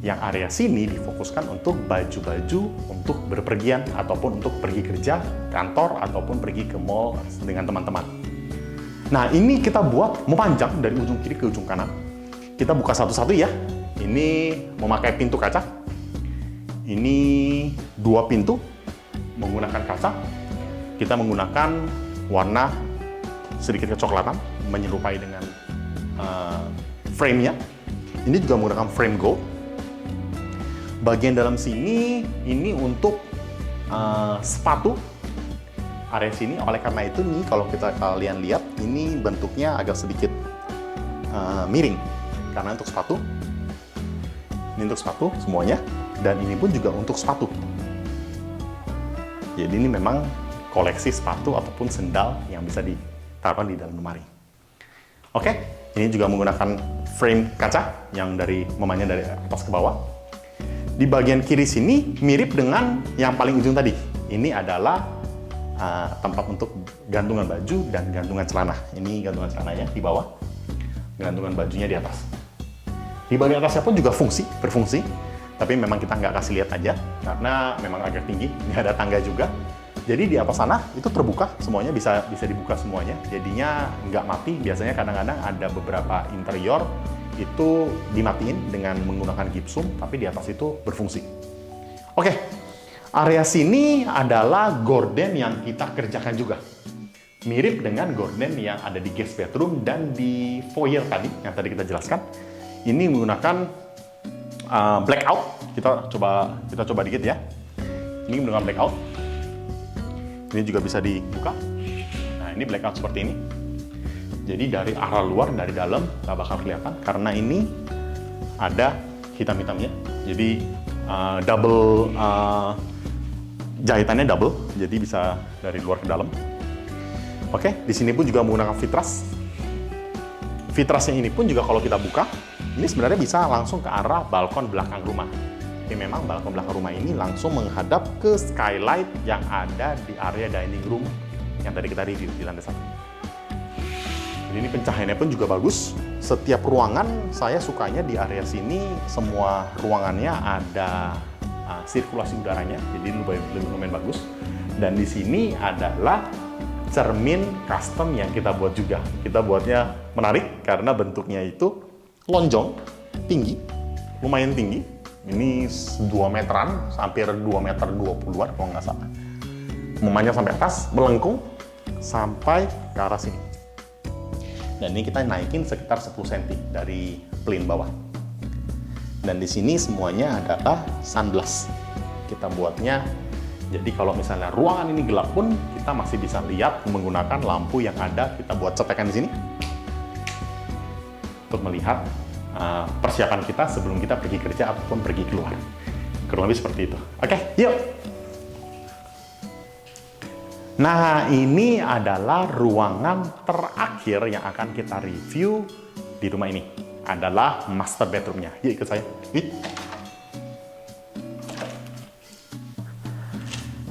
Yang area sini difokuskan untuk baju-baju untuk berpergian ataupun untuk pergi kerja, kantor, ataupun pergi ke mall dengan teman-teman. Nah, ini kita buat memanjang dari ujung kiri ke ujung kanan. Kita buka satu-satu ya. Ini memakai pintu kaca. Ini 2 pintu menggunakan kaca. Kita menggunakan warna sedikit kecoklatan, menyerupai dengan frame-nya. Ini juga menggunakan frame gold. Bagian dalam sini ini untuk sepatu area sini. Oleh karena itu nih, kalau kalian lihat ini bentuknya agak sedikit miring karena untuk sepatu. Ini untuk sepatu semuanya, dan ini pun juga untuk sepatu. Jadi ini memang koleksi sepatu ataupun sendal yang bisa ditaruh di dalam lemari. Oke, ini juga menggunakan frame kaca yang memanjang dari atas ke bawah. Di bagian kiri sini mirip dengan yang paling ujung tadi. Ini adalah tempat untuk gantungan baju dan gantungan celana. Ini gantungan celananya di bawah, gantungan bajunya di atas. Di bagian atasnya pun juga berfungsi, tapi memang kita nggak kasih lihat aja karena memang agak tinggi, nggak ada tangga juga. Jadi di atas sana itu terbuka semuanya, bisa dibuka semuanya. Jadinya nggak mati. Biasanya kadang-kadang ada beberapa interior itu dimatiin dengan menggunakan gipsum, tapi di atas itu berfungsi. Oke, area sini adalah gorden yang kita kerjakan juga. Mirip dengan gorden yang ada di guest bedroom dan di foyer tadi, yang tadi kita jelaskan. Ini menggunakan blackout. Kita coba dikit ya. Ini menggunakan blackout. Ini juga bisa dibuka. Nah, ini blackout seperti ini. Jadi dari arah luar, dari dalam nggak bakal kelihatan karena ini ada hitam-hitamnya. Jadi double jahitannya double, jadi bisa dari luar ke dalam. Oke, di sini pun juga menggunakan fitras. Fitrasnya ini pun juga kalau kita buka, ini sebenarnya bisa langsung ke arah balkon belakang rumah. Tapi memang balkon belakang rumah ini langsung menghadap ke skylight yang ada di area dining room yang tadi kita review di lantai 1. Jadi ini pencahayaannya pun juga bagus. Setiap ruangan saya sukanya di area sini semua ruangannya ada sirkulasi udaranya, jadi lumayan bagus. Dan di sini adalah cermin custom yang kita buat juga. Kita buatnya menarik karena bentuknya itu lonjong, tinggi, lumayan tinggi. Ini 2 meteran, hampir 2 meter 20-an kalau nggak salah. Memanjang sampai atas, melengkung sampai ke arah sini. Dan ini kita naikin sekitar 10 cm dari plane bawah. Dan di sini semuanya adalah sunblast. Kita buatnya, jadi kalau misalnya ruangan ini gelap pun, kita masih bisa lihat menggunakan lampu yang ada. Kita buat cetekan di sini untuk melihat persiapan kita sebelum kita pergi kerja ataupun pergi keluar. Kurang lebih seperti itu. Oke, yuk! Nah, ini adalah ruangan terakhir yang akan kita review di rumah ini. Adalah master bedroom-nya. Yuk ikut saya.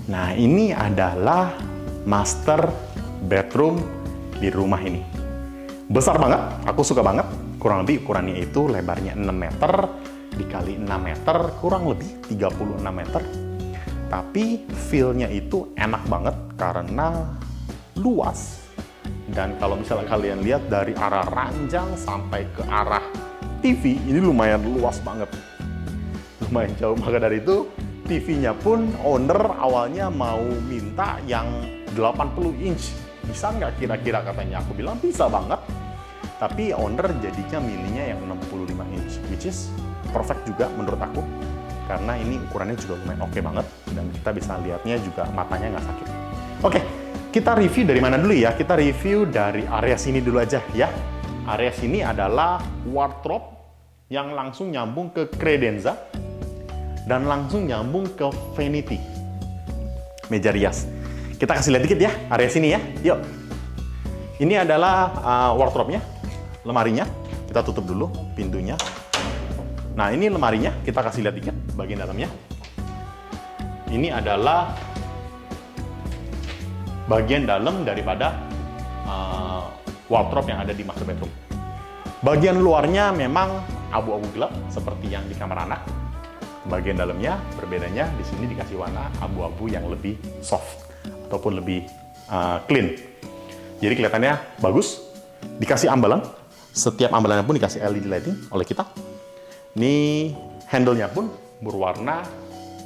Nah, ini adalah master bedroom di rumah ini. Besar banget, aku suka banget. Kurang lebih ukurannya itu lebarnya 6 meter dikali 6 meter, kurang lebih 36 meter. Tapi feel-nya itu enak banget karena luas. Dan kalau misalnya kalian lihat dari arah ranjang sampai ke arah TV, ini lumayan luas banget. Lumayan jauh, maka dari itu TV-nya pun owner awalnya mau minta yang 80 inch. Bisa nggak kira-kira katanya? Aku bilang bisa banget. Tapi owner jadinya milihnya yang 65 inch, which is perfect juga menurut aku. Karena ini ukurannya juga lumayan oke banget. Dan kita bisa lihatnya juga matanya nggak sakit. Oke, kita review dari mana dulu ya? Kita review dari area sini dulu aja ya. Area sini adalah wardrobe yang langsung nyambung ke credenza. Dan langsung nyambung ke vanity. Meja rias. Kita kasih lihat dikit ya, area sini ya. Yuk. Ini adalah wardrobe-nya. Lemarinya, kita tutup dulu pintunya. Nah, ini lemarinya, kita kasih lihat dikit bagian dalamnya. Ini adalah bagian dalam daripada wardrobe yang ada di master bedroom. Bagian luarnya memang abu-abu gelap seperti yang di kamar anak. Bagian dalamnya berbedanya, di sini dikasih warna abu-abu yang lebih soft ataupun lebih clean. Jadi kelihatannya bagus. Dikasih ambalan. Setiap ambalannya pun dikasih LED lighting oleh kita. Ini handle-nya pun berwarna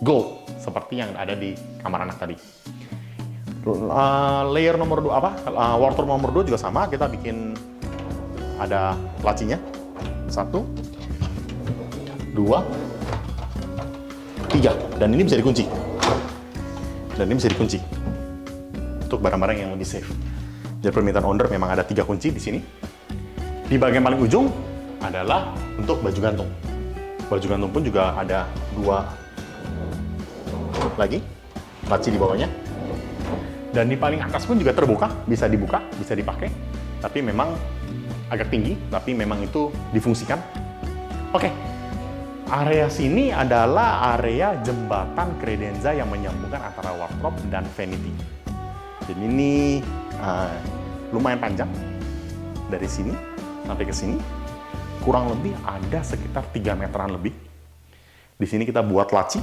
gold seperti yang ada di kamar anak tadi. Layer nomor 2 wardrobe nomor 2 juga sama, kita bikin ada lacinya. 1 2 3, dan ini bisa dikunci. Untuk barang-barang yang lebih safe. Jadi permintaan owner memang ada 3 kunci di sini. Di bagian paling ujung adalah untuk baju gantung. Baju gantung pun juga ada 2 lagi, laci di bawahnya. Dan di paling atas pun juga terbuka, bisa dibuka, bisa dipakai. Tapi memang agak tinggi, tapi memang itu difungsikan. Oke, area sini adalah area jembatan credenza yang menyambungkan antara wardrobe dan vanity. Jadi ini lumayan panjang dari sini sampai ke sini, kurang lebih ada sekitar 3 meteran lebih. Di sini kita buat laci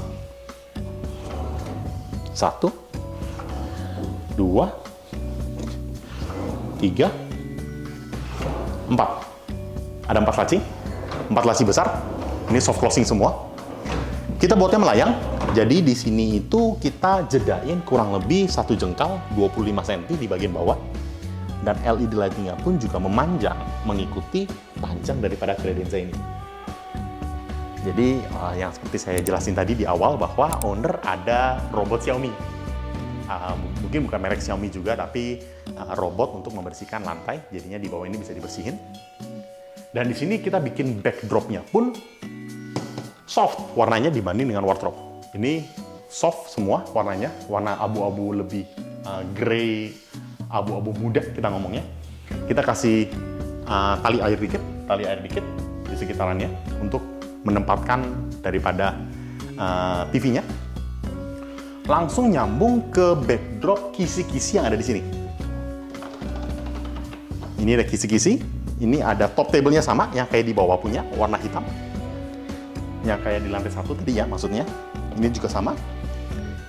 1 2, 3, 4. Ada 4 laci. 4 laci besar. Ini soft closing semua. Kita buatnya melayang. Jadi di sini itu kita jedain kurang lebih 1 jengkal 25 cm di bagian bawah. Dan LED lighting-nya pun juga memanjang mengikuti panjang daripada kredenza ini. Jadi yang seperti saya jelasin tadi di awal bahwa owner ada robot Xiaomi. Mungkin bukan merek Xiaomi juga, tapi robot untuk membersihkan lantai. Jadinya di bawah ini bisa dibersihin. Dan di sini kita bikin backdrop-nya pun soft warnanya dibanding dengan wardrobe. Ini soft semua warnanya, warna abu-abu lebih grey, abu-abu muda kita ngomongnya. Kita kasih tali air dikit di sekitarannya untuk menempatkan daripada TV-nya. Langsung nyambung ke backdrop kisi-kisi yang ada di sini. Ini ada kisi-kisi, ini ada top table-nya sama yang kayak di bawah punya, warna hitam. Yang kayak di lantai 1 tadi ya maksudnya. Ini juga sama.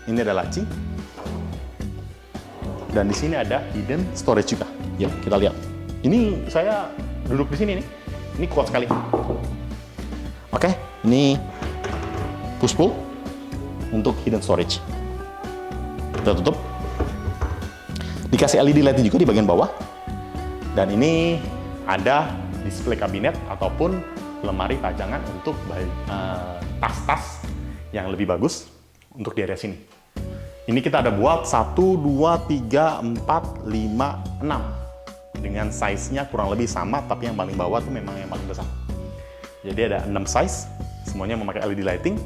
Ini ada laci. Dan di sini ada hidden storage juga. Yuk, kita lihat. Ini saya duduk di sini nih. Ini kuat sekali. Oke, ini push pull untuk hidden storage. Kita tutup. Dikasih LED lighting juga di bagian bawah. Dan ini ada display kabinet ataupun lemari pajangan untuk tas-tas yang lebih bagus untuk di area sini. Ini kita ada buat 1, 2, 3, 4, 5, 6. Dengan size-nya kurang lebih sama, tapi yang paling bawah tuh memang yang paling besar. Jadi ada 6 size, semuanya memakai LED lighting.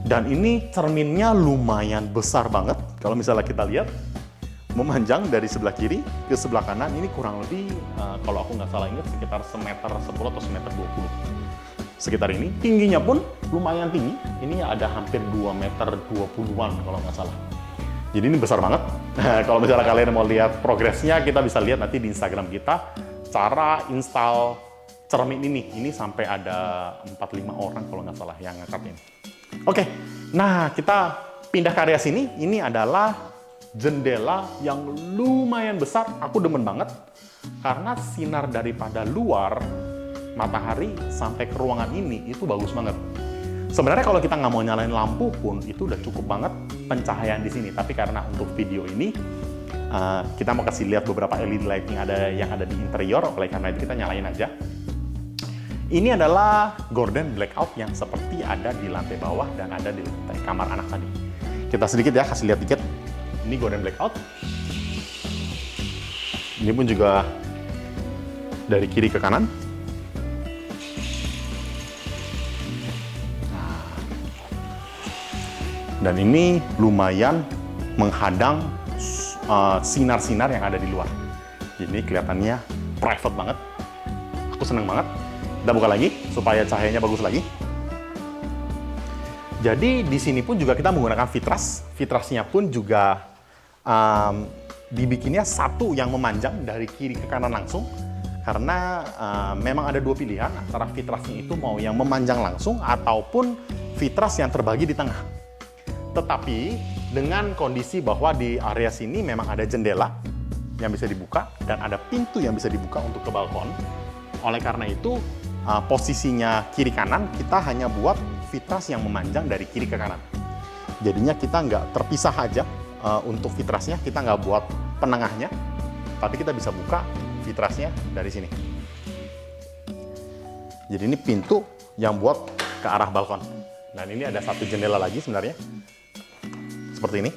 Dan ini cerminnya lumayan besar banget. Kalau misalnya kita lihat, memanjang dari sebelah kiri ke sebelah kanan, ini kurang lebih, kalau aku nggak salah ingat, sekitar semeter 10 atau semeter 20. Sekitar ini, tingginya pun lumayan tinggi. Ini ada hampir 2 meter 20-an kalau nggak salah. Jadi ini besar banget. Kalau misalnya kalian mau lihat progresnya, kita bisa lihat nanti di Instagram kita cara install cermin ini. Ini sampai ada 4-5 orang kalau nggak salah yang ngangkat ini. Oke, nah kita pindah ke area sini. Ini adalah jendela yang lumayan besar. Aku demen banget karena sinar daripada luar matahari sampai ke ruangan ini itu bagus banget. Sebenarnya kalau kita nggak mau nyalain lampu pun itu udah cukup banget pencahayaan di sini. Tapi karena untuk video ini kita mau kasih lihat beberapa LED lighting yang ada di interior, oleh karena itu kita nyalain aja. Ini adalah gorden blackout yang seperti ada di lantai bawah dan ada di lantai kamar anak tadi. Kita sedikit ya kasih lihat dikit. Ini gorden blackout. Ini pun juga dari kiri ke kanan. Dan ini lumayan menghadang sinar-sinar yang ada di luar. Jadi kelihatannya private banget. Aku seneng banget. Kita buka lagi supaya cahayanya bagus lagi. Jadi di sini pun juga kita menggunakan vitras. Vitrasnya pun juga dibikinnya satu yang memanjang dari kiri ke kanan langsung. Karena memang ada 2 pilihan antara vitrasnya itu mau yang memanjang langsung ataupun vitras yang terbagi di tengah. Tetapi dengan kondisi bahwa di area sini memang ada jendela yang bisa dibuka dan ada pintu yang bisa dibuka untuk ke balkon. Oleh karena itu posisinya kiri kanan kita hanya buat vitras yang memanjang dari kiri ke kanan. Jadinya kita nggak terpisah aja untuk vitrasnya, kita nggak buat penengahnya, tapi kita bisa buka vitrasnya dari sini. Jadi ini pintu yang buat ke arah balkon. Dan ini ada satu jendela lagi sebenarnya. Seperti ini.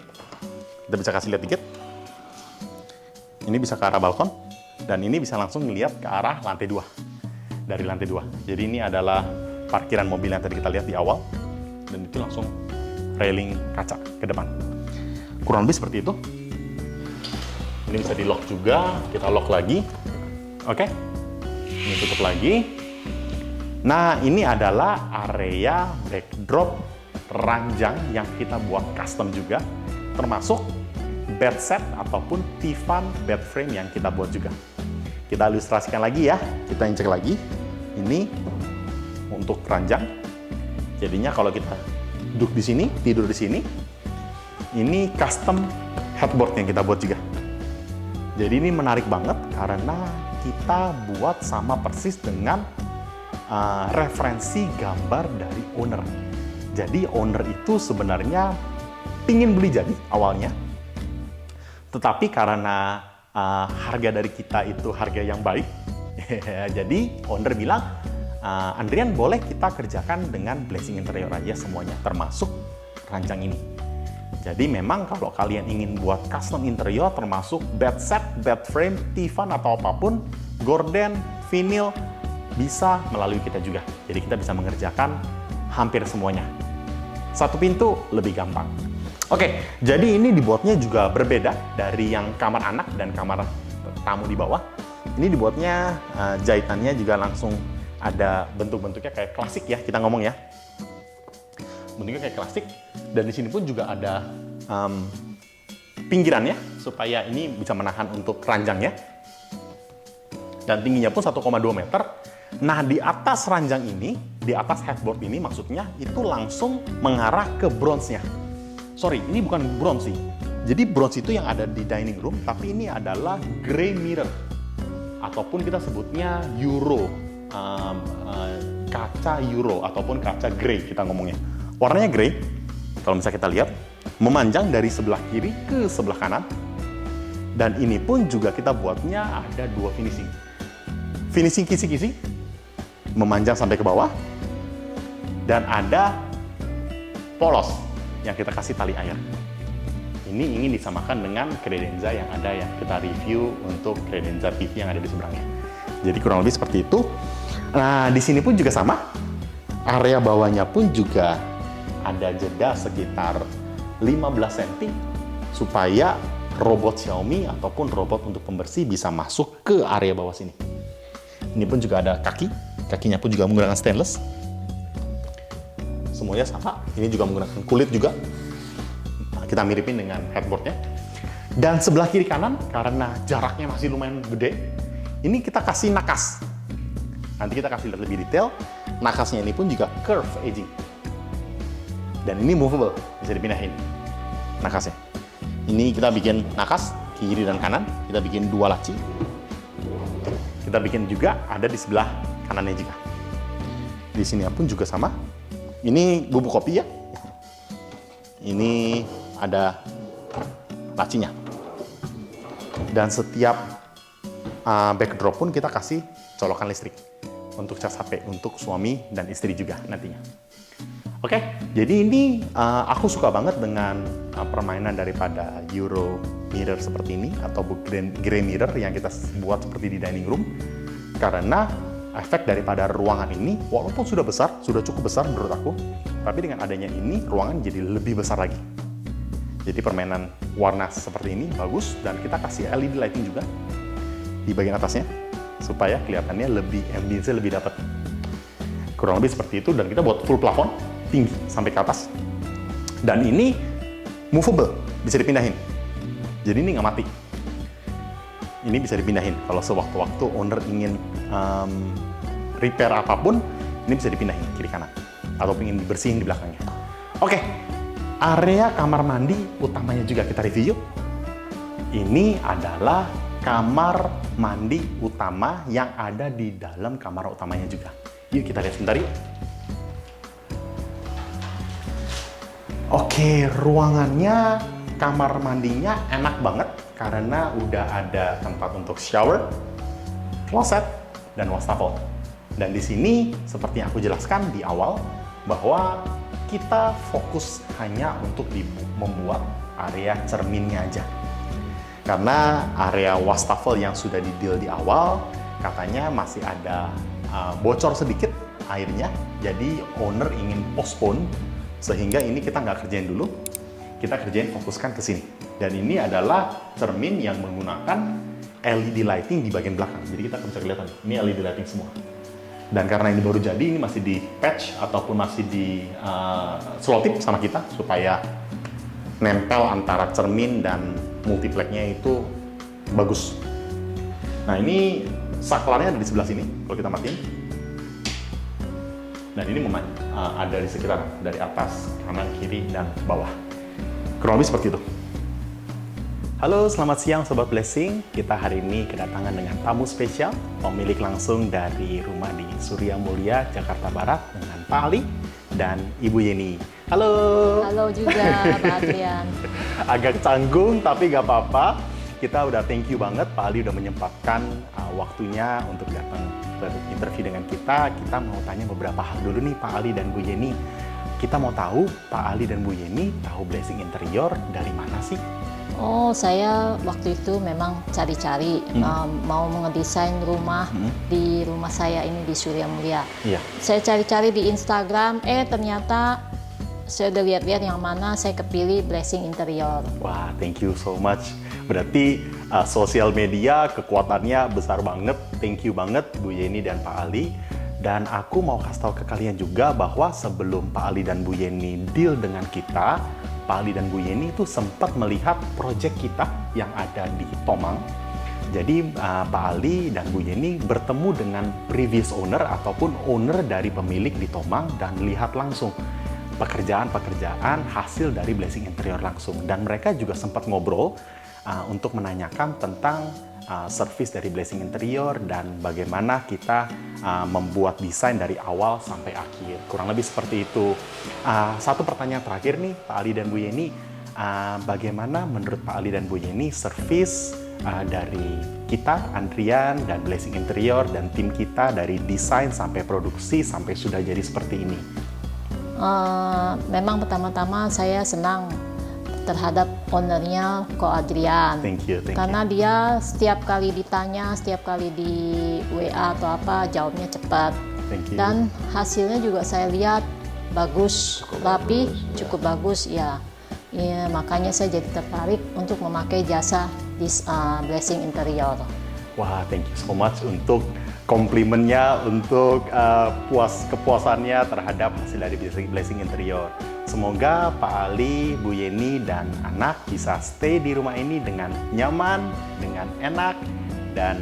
Kita bisa kasih lihat dikit. Ini bisa ke arah balkon. Dan ini bisa langsung melihat ke arah lantai 2. Dari lantai 2. Jadi ini adalah parkiran mobil yang tadi kita lihat di awal. Dan itu langsung railing kaca ke depan. Kurang lebih seperti itu. Ini bisa di lock juga. Kita lock lagi. Oke. Ini tutup lagi. Nah, ini adalah area backdrop ranjang yang kita buat custom juga, termasuk bed set ataupun Tiffan bed frame yang kita buat juga. Kita ilustrasikan lagi ya, kita injek lagi. Ini untuk ranjang. Jadinya kalau kita duduk di sini, tidur di sini, ini custom headboard yang kita buat juga. Jadi ini menarik banget karena kita buat sama persis dengan referensi gambar dari owner. Jadi owner itu sebenarnya pingin beli jadi awalnya, tetapi karena harga dari kita itu harga yang baik, jadi owner bilang, Andrian boleh kita kerjakan dengan Blessing Interior aja semuanya, termasuk ranjang ini. Jadi memang kalau kalian ingin buat custom interior termasuk bed set, bed frame, tivan atau apapun, gorden, vinyl, bisa melalui kita juga. Jadi kita bisa mengerjakan hampir semuanya. Satu pintu lebih gampang. Oke, jadi ini dibuatnya juga berbeda dari yang kamar anak dan kamar tamu di bawah. Ini dibuatnya jahitannya juga langsung ada bentuk-bentuknya kayak klasik ya, kita ngomong ya. Bentuknya kayak klasik, dan di sini pun juga ada pinggirannya supaya ini bisa menahan untuk ranjangnya. Dan tingginya pun 1,2 meter. Nah, di atas ranjang ini, di atas headboard ini maksudnya itu langsung mengarah ke bronze-nya. Sorry, ini bukan bronze sih. Jadi bronze itu yang ada di dining room, tapi ini adalah grey mirror ataupun kita sebutnya euro, kaca euro ataupun kaca grey kita ngomongnya. Warnanya grey, kalau misalnya kita lihat, memanjang dari sebelah kiri ke sebelah kanan. Dan ini pun juga kita buatnya ada dua finishing. Finishing kisi-kisi, memanjang sampai ke bawah. Dan ada polos yang kita kasih tali air. Ini ingin disamakan dengan credenza yang ada yang kita review untuk credenza PV yang ada di seberangnya. Jadi kurang lebih seperti itu. Nah, di sini pun juga sama. Area bawahnya pun juga ada jeda sekitar 15 cm supaya robot Xiaomi ataupun robot untuk pembersih bisa masuk ke area bawah sini. Ini pun juga ada kakinya pun juga menggunakan stainless. Semuanya sama, ini juga menggunakan kulit juga. Nah, kita miripin dengan headboardnya. Dan sebelah kiri kanan, karena jaraknya masih lumayan gede, ini kita kasih nakas. Nanti kita kasih lihat lebih detail. Nakasnya ini pun juga curve edging. Dan ini movable, bisa dipindahin nakasnya. Ini kita bikin nakas, kiri dan kanan. Kita bikin dua laci. Kita bikin juga ada di sebelah kanannya juga. Di sini pun juga sama. Ini bubuk kopi ya. Ini ada lacinya. Dan setiap backdrop pun kita kasih colokan listrik untuk cas HP untuk suami dan istri juga nantinya. Oke, jadi ini aku suka banget dengan permainan daripada Euro mirror seperti ini atau grey mirror yang kita buat seperti di dining room, karena efek daripada ruangan ini walaupun sudah besar, sudah cukup besar menurut aku, tapi dengan adanya ini ruangan jadi lebih besar lagi. Jadi permainan warna seperti ini bagus, dan kita kasih LED lighting juga di bagian atasnya supaya kelihatannya lebih ambience lebih dapat. Kurang lebih seperti itu, dan kita buat full plafon tinggi sampai ke atas. Dan ini movable, bisa dipindahin. Jadi ini nggak mati. Ini bisa dipindahin. Kalau sewaktu-waktu owner ingin repair apapun, ini bisa dipindahin kiri kanan. Atau ingin dibersihin di belakangnya. Oke, area kamar mandi utamanya juga kita review. Ini adalah kamar mandi utama yang ada di dalam kamar utamanya juga. Yuk kita lihat sebentar yuk. Oke, ruangannya, kamar mandinya enak banget karena udah ada tempat untuk shower, closet, dan wastafel. Dan di sini seperti yang aku jelaskan di awal bahwa kita fokus hanya untuk membuat area cerminnya aja. Karena area wastafel yang sudah di-deal di awal katanya masih ada bocor sedikit airnya, jadi owner ingin postpone. Sehingga ini kita nggak kerjain dulu, kita kerjain fokuskan ke sini. Dan ini adalah cermin yang menggunakan LED lighting di bagian belakang. Jadi kita bisa kelihatan, ini LED lighting semua. Dan karena ini baru jadi, ini masih di patch ataupun masih di selotip sama kita supaya nempel antara cermin dan multiplexnya itu bagus. Nah, ini saklarnya ada di sebelah sini kalau kita matiin. Dan ini ada di sekitar dari atas, kanan, kiri, dan bawah. Kurang lebih seperti itu. Halo, selamat siang Sobat Blessing. Kita hari ini kedatangan dengan tamu spesial, pemilik langsung dari rumah di Surya Mulia, Jakarta Barat dengan Pak Ali dan Ibu Yeni. Halo. Halo juga Pak Adrian. Agak canggung tapi gak apa-apa. Kita udah thank you banget Pak Ali udah menyempatkan waktunya untuk datang interview dengan kita. Kita mau tanya beberapa hal dulu nih Pak Ali dan Bu Yeni. Kita mau tahu Pak Ali dan Bu Yeni tahu Blessing Interior dari mana sih? Oh, saya waktu itu memang cari-cari mau ngedesain rumah di rumah saya ini di Surya Mulia. Iya. Saya cari-cari di Instagram, ternyata saya udah lihat-lihat yang mana saya kepilih Blessing Interior. Wah, thank you so much. Berarti sosial media kekuatannya besar banget. Thank you banget Bu Yeni dan Pak Ali. Dan aku mau kasih tahu ke kalian juga bahwa sebelum Pak Ali dan Bu Yeni deal dengan kita, Pak Ali dan Bu Yeni itu sempat melihat proyek kita yang ada di Tomang. Jadi Pak Ali dan Bu Yeni bertemu dengan previous owner ataupun owner dari pemilik di Tomang dan lihat langsung pekerjaan-pekerjaan hasil dari Blessing Interior langsung. Dan mereka juga sempat ngobrol untuk menanyakan tentang service dari Blessing Interior dan bagaimana kita membuat desain dari awal sampai akhir. Kurang lebih seperti itu. Satu pertanyaan terakhir nih Pak Ali dan Bu Yeni, bagaimana menurut Pak Ali dan Bu Yeni service dari kita, Andrian dan Blessing Interior dan tim kita dari desain sampai produksi sampai sudah jadi seperti ini? Memang pertama-tama saya senang terhadap ownernya Ko Adrian. Thank you. Karena dia setiap kali ditanya, setiap kali di WA atau apa, jawabnya cepat. Thank you. Dan hasilnya juga saya lihat bagus, rapi, cukup bagus ya. Ya, makanya saya jadi tertarik untuk memakai jasa Blessing Interior. Wah, thank you so much untuk komplimennya, untuk kepuasannya terhadap hasil dari Blessing Interior. Semoga Pak Ali, Bu Yeni, dan anak bisa stay di rumah ini dengan nyaman, dengan enak, dan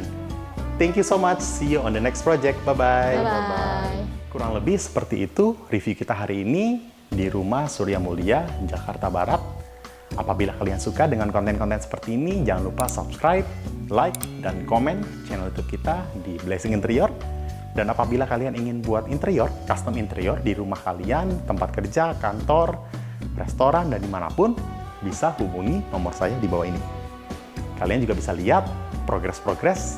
thank you so much. See you on the next project. Bye-bye. Bye-bye. Kurang lebih seperti itu review kita hari ini di rumah Surya Mulia, Jakarta Barat. Apabila kalian suka dengan konten-konten seperti ini, jangan lupa subscribe, like, dan komen channel YouTube kita di Blessing Interior. Dan apabila kalian ingin buat interior, custom interior di rumah kalian, tempat kerja, kantor, restoran, dan dimanapun, bisa hubungi nomor saya di bawah ini. Kalian juga bisa lihat progres-progres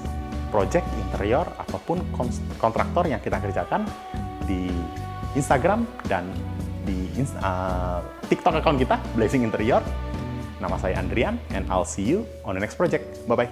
project interior ataupun kontraktor yang kita kerjakan di Instagram dan di TikTok account kita, Blessing Interior. Nama saya Andrian, and I'll see you on the next project. Bye-bye.